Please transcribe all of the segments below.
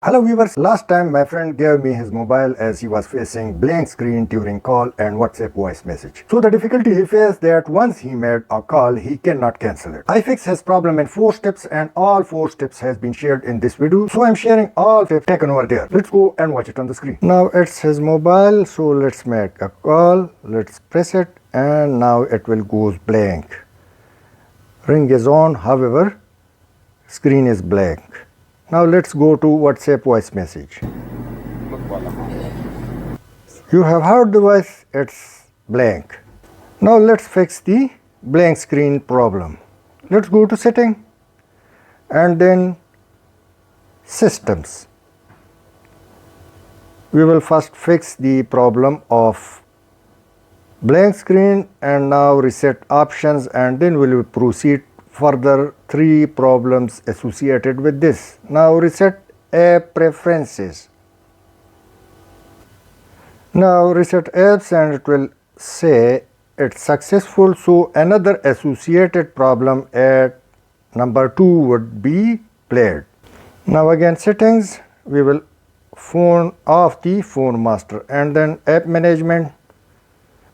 Hello viewers, last time my friend gave me his mobile as he was facing blank screen during call and WhatsApp voice message. So the difficulty he faced that once he made a call, he cannot cancel it. I fixed his problem in 4 steps and all 4 steps has been shared in this video. So I'm sharing all tips taken over there. Let's go and watch it on the screen. Now it's his mobile, so let's make a call. Let's press it and now it will goes blank. Ring is on, however, screen is blank. Now let's go to WhatsApp voice message. You have heard the voice, it's blank. Now let's fix the blank screen problem. Let's go to setting and then systems. We will first fix the problem of blank screen and now reset options, and then we will proceed further 3 problems associated with this. Now reset app preferences. Now reset apps and it will say it's successful, so another associated problem at number 2 would be played. Now again settings, we will phone off the phone master and then app management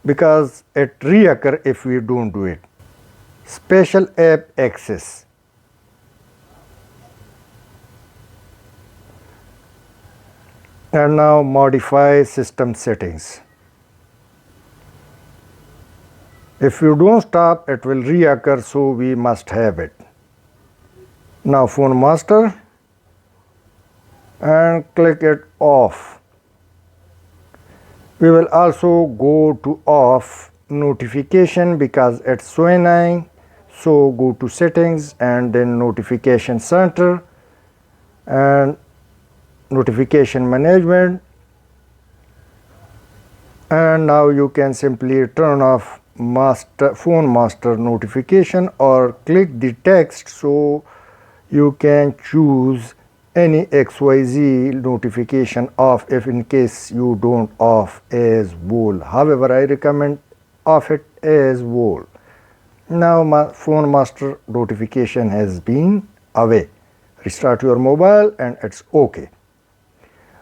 because it reoccur if we don't do it. Special app access. And now modify system settings. If you don't stop, it will reoccur, so we must have it. Now phone master and click it off. We will also go to off notification because it's so annoying. So go to settings and then notification center and notification management, and now you can simply turn off phone master notification or click the text, so you can choose any XYZ notification off if in case you don't off as whole. However, I recommend off it as whole. Now my phone master notification has been away. Restart your mobile and it's okay.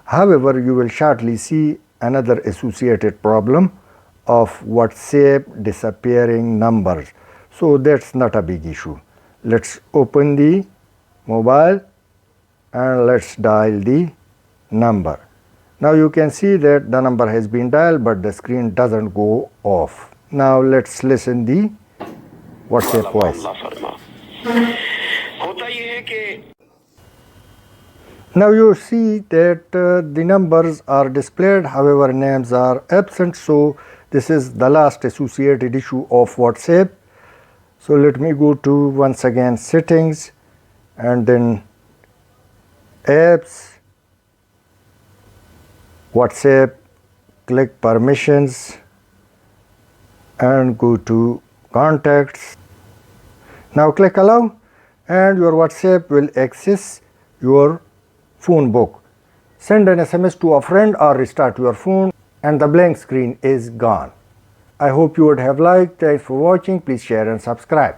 However, you will shortly see another associated problem of WhatsApp disappearing numbers. So that's not a big issue. Let's open the mobile and let's dial the number. Now you can see that the number has been dialed but the screen doesn't go off. Now let's listen the WhatsApp voice. Now you see that the numbers are displayed, however names are absent, so this is the last associated issue of WhatsApp. So let me go to once again settings and then apps, WhatsApp, click permissions and go to contacts. Now click allow and your WhatsApp will access your phone book. Send an SMS to a friend or restart your phone and the blank screen is gone. I hope you would have liked. Thanks for watching. Please share and subscribe.